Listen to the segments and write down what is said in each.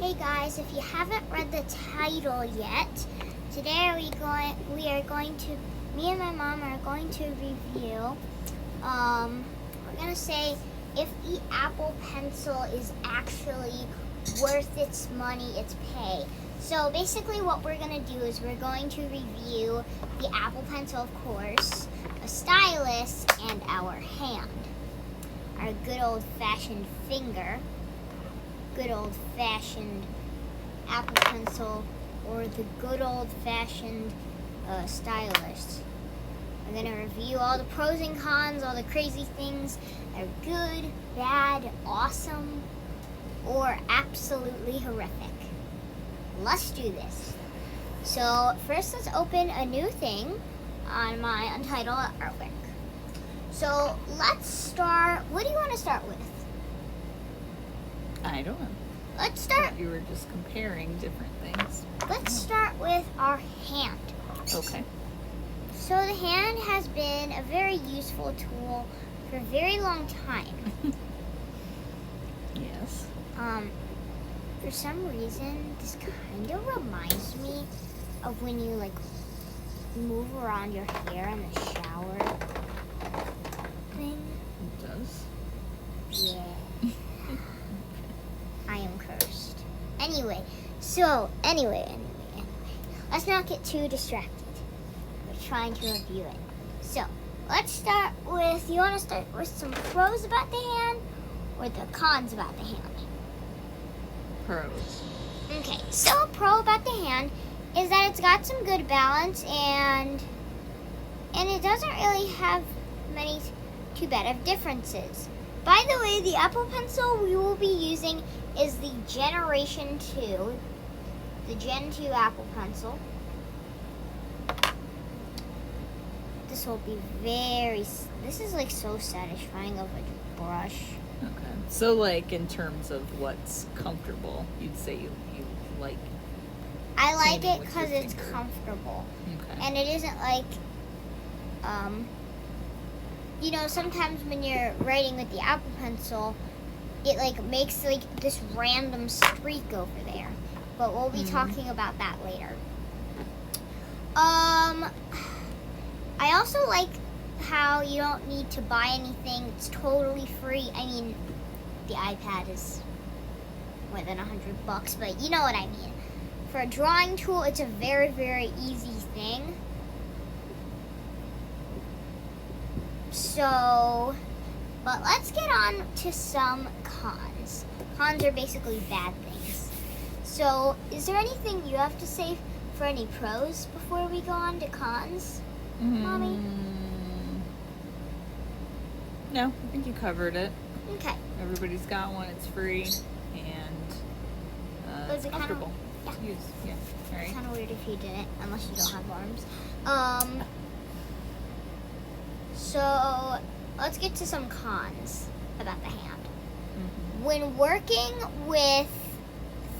Hey guys, if you haven't read the title yet, today we are going to, me and my mom are going to review, we're going to say if the Apple Pencil is actually worth its money, its pay. So basically what we're going to do is we're going to review the Apple Pencil, of course, a stylus, and our hand. Our good old-fashioned finger, good old-fashioned Apple Pencil, or the good old-fashioned stylus. I'm going to review all the pros and cons, all the crazy things that are good, bad, awesome, or absolutely horrific. Let's do this. So first let's open a new thing on my Untitled artwork. So let's start, what do you want to start with? I don't know. Let's start. You were just comparing different things. Let's start with our hand. Okay. So the hand has been a very useful tool for a very long time. Yes. For some reason, this kind of reminds me of when you like move around your hair in the shower thing. It does. Yeah. I am cursed. Anyway. Let's not get too distracted. We're trying to review it. So, let's start with, you want to start with some pros about the hand or the cons about the hand? Pros. Okay, so a pro about the hand is that it's got some good balance and it doesn't really have many too bad of differences. By the way, the Apple Pencil we will be using is the Generation 2, the Gen 2 Apple Pencil. This will be this is like so satisfying of a brush. Okay. So, like, in terms of what's comfortable, you'd say you like. I like painting it with because your it's finger. comfortable. Okay. And it isn't like, sometimes when you're writing with the Apple Pencil, it like makes like this random streak over there. But we'll be talking about that later. I also like how you don't need to buy anything. It's totally free. I mean, the iPad is more than $100, but you know what I mean. For a drawing tool, it's a very, very easy thing. So, but let's get on to some cons. Cons are basically bad things. So, is there anything you have to say for any pros before we go on to cons, Mommy? No, I think you covered it. Okay. Everybody's got one. It's free and Was it's it comfortable kinda- to use. Yeah. All right. It's kind of weird if you didn't, unless you don't have arms. So let's get to some cons about the hand. When working with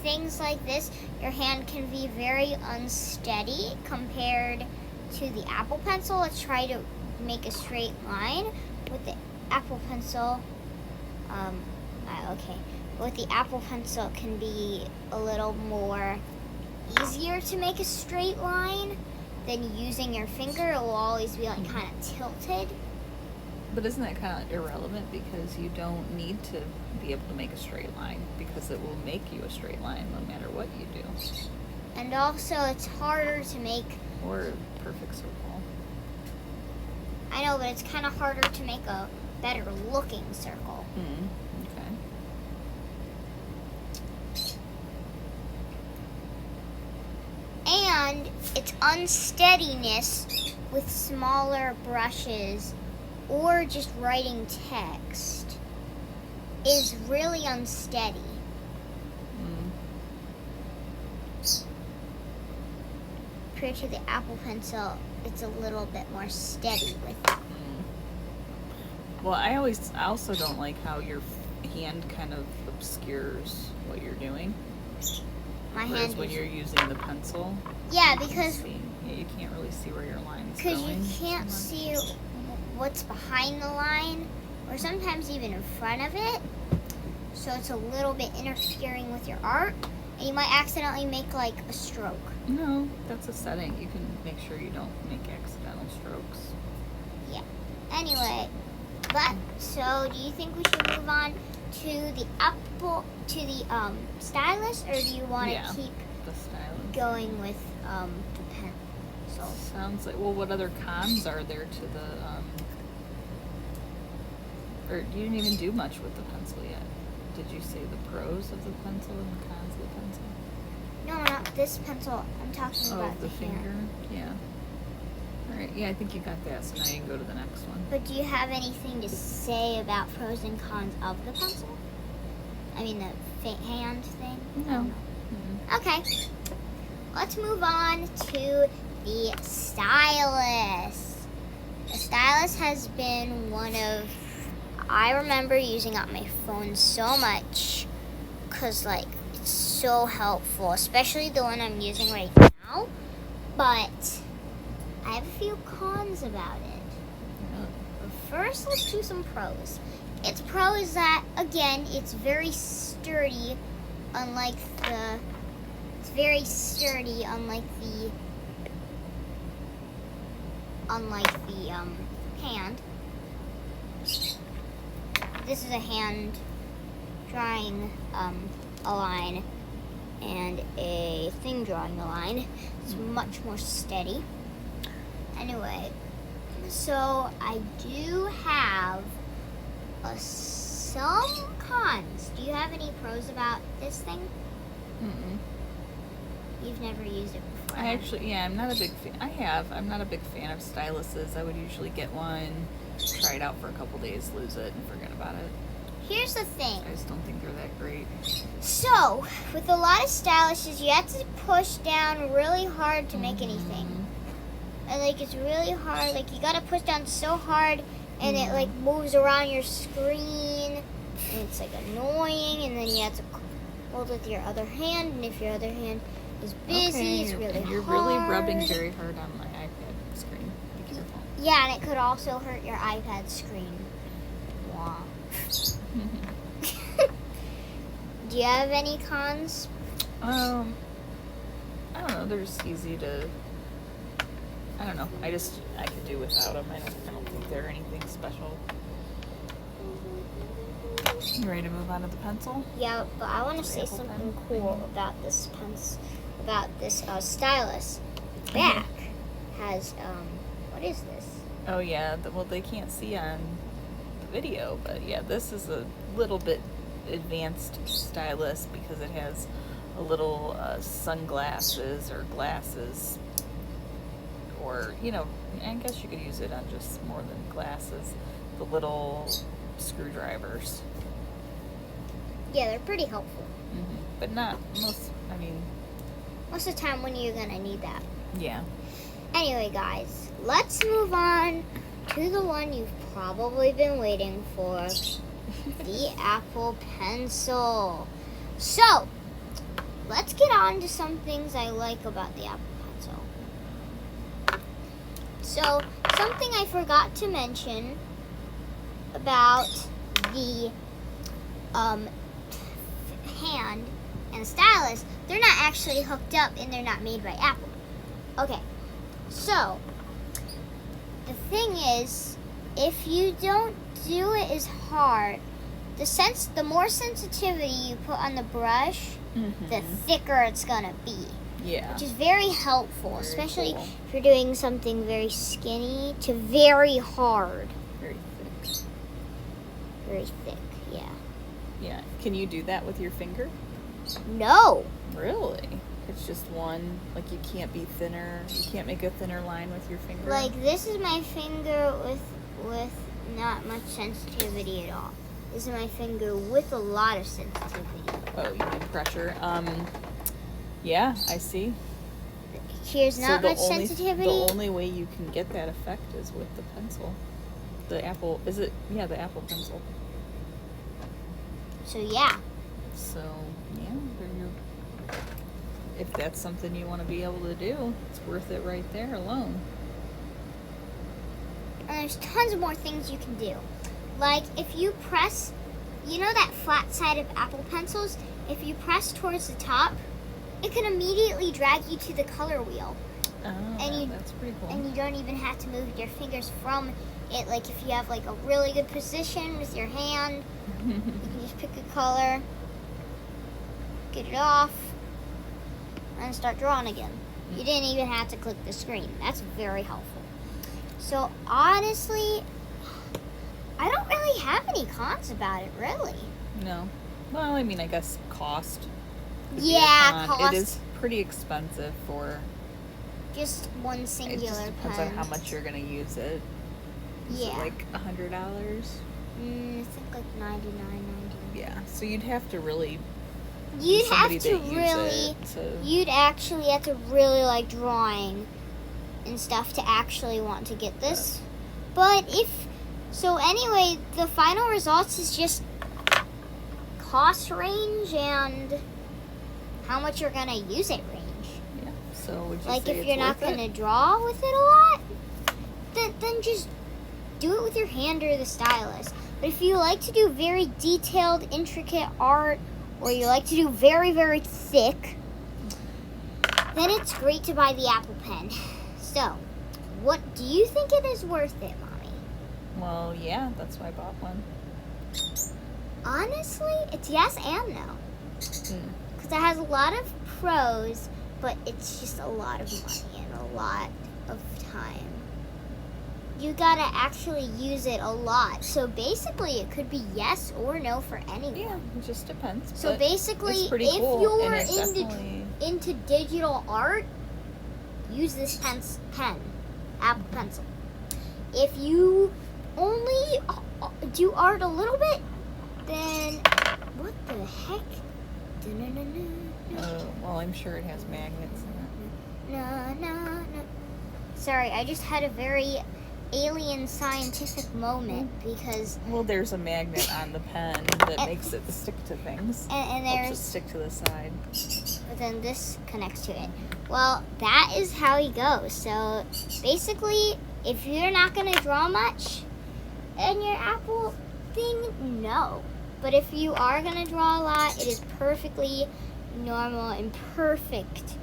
things like this, your hand can be very unsteady compared to the Apple Pencil. Let's try to make a straight line with the Apple Pencil. With the Apple Pencil, it can be a little more easier to make a straight line than using your finger. It will always be like kind of tilted. But isn't that kind of irrelevant because you don't need to be able to make a straight line because it will make you a straight line no matter what you do. And also, it's harder to make. Or a perfect circle. I know, but it's kind of harder to make a better looking circle. Okay. And its unsteadiness with smaller brushes or just writing text is really unsteady. Compared to the Apple Pencil, it's a little bit more steady with it. Well, I also don't like how your hand kind of obscures what you're doing. My Whereas hand when is- you're using the pencil, Yeah, you can because see- you can't really see where your line's because going. you can't see what's behind the line or sometimes even in front of it. So it's a little bit interfering with your art. and you might accidentally make like a stroke. No, that's a setting. You can make sure you don't make accidental strokes. Yeah. Anyway, so do you think we should move on to the stylus, or do you want to keep the stylus going with the pencil? Sounds like, well, what other cons are there to the or you didn't even do much with the pencil yet. Did you say the pros of the pencil and the cons of the pencil? No, not this pencil. I'm talking about the finger. hand. Yeah. All right. Yeah, I think you got that. So now you can go to the next one. But do you have anything to say about pros and cons of the pencil? I mean the hand thing? No. Okay. Let's move on to the stylus. The stylus has been I remember using it on my phone so much because, like, it's so helpful, especially the one I'm using right now. But I have a few cons about it. But first, let's do some pros. Its pro is that, again, it's very sturdy, unlike the hand. This is a hand drawing a line and a thing drawing a line. It's much more steady. Anyway, so I do have some cons. Do you have any pros about this thing? You've never used it before. I'm not a big fan. I'm not a big fan of styluses. I would usually get one, try it out for a couple days, lose it, and forget about it. Here's the thing. I just don't think they're that great. So, with a lot of styluses, you have to push down really hard to make anything. And, like, it's really hard. Like, you gotta push down so hard, and it, like, moves around your screen. And it's, like, annoying. And then you have to hold with your other hand. And if your other hand is busy, it's really and you're hard. really rubbing very hard on my iPad screen. Be careful. Yeah, and it could also hurt your iPad screen. Wow. Do you have any cons? I don't know. They're just easy to. I don't know. I could do without them. I don't think they're anything special. You ready to move on to the pencil? Yeah, but I want to say Apple something pen? cool about this stylus. The back has what is this? Oh yeah. Well, they can't see on the video, but yeah, this is a little bit advanced stylus because it has a little sunglasses or glasses, or I guess you could use it on just more than glasses. The little screwdrivers. Yeah, they're pretty helpful. But not most. Most of the time when you're gonna need that. Yeah. Anyway, guys, let's move on to the one you've probably been waiting for. The Apple Pencil. So, let's get on to some things I like about the Apple Pencil. So, something I forgot to mention about the hand and stylus, they're not actually hooked up and they're not made by Apple. Okay, so the thing is, if you don't do it as hard, the more sensitivity you put on the brush, the thicker it's gonna be. Yeah. Which is very helpful, Very especially cool. if you're doing something very skinny to very hard. Very thick. Very thick, yeah. Yeah. Can you do that with your finger? No. Really? It's just one. Like you can't be thinner. You can't make a thinner line with your finger. Like this is my finger with not much sensitivity at all. This is my finger with a lot of sensitivity. Oh, you mean pressure? Yeah, I see. Here's not much sensitivity. The only way you can get that effect is with the pencil. The Apple, is it? Yeah, the Apple Pencil. So yeah. So, yeah, if that's something you want to be able to do, it's worth it right there alone. And there's tons of more things you can do. Like if you press, that flat side of Apple Pencils, if you press towards the top, it can immediately drag you to the color wheel. Oh, that's pretty cool. And you don't even have to move your fingers from it. Like if you have like a really good position with your hand, you can just pick a color, get it off, and start drawing again. You didn't even have to click the screen. That's very helpful. So honestly, I don't really have any cons about it, really. No. Well, I mean, I guess cost. Could be a Yeah, con. cost. It is pretty expensive for. Just one It singular just depends pen. on how much you're gonna use it. Is it Yeah. like $100? I think like $99.90. Yeah. So you'd have to really. You'd have somebody to that use really. it to- You'd actually have to really like drawing and stuff to actually want to get this. But anyway, the final results is just cost range and how much you're gonna use it range. Yeah. So would you Like say if it's you're not worth it? gonna draw with it a lot, then just do it with your hand or the stylus. But if you like to do very detailed, intricate art, or you like to do very, very thick, then it's great to buy the Apple Pen. So, what do you think it is worth it, Mommy? Well, yeah, that's why I bought one. Honestly, it's yes and no. Because it has a lot of pros, but it's just a lot of money and a lot of time. You gotta actually use it a lot. So basically, it could be yes or no for anyone. Yeah, it just depends. So but basically, it's pretty if cool, you're and it's definitely- into digital art, use this pen, Apple Pencil. If you only do art a little bit, then what the heck? well, I'm sure it has magnets in it. No. Sorry, I just had a very alien scientific moment because Well, there's a magnet on the pen that makes it stick to things. and Helps it there's stick to the side. but then this connects to it. Well, that is how he goes. So basically, if you're not gonna draw much in your Apple thing, no. But if you are gonna draw a lot, it is perfectly normal and perfect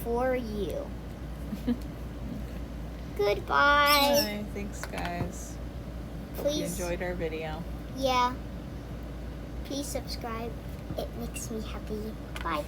for you. Goodbye. Bye. Thanks, guys. Hope you Please, enjoyed our video. yeah. Please subscribe. It makes me happy. Bye.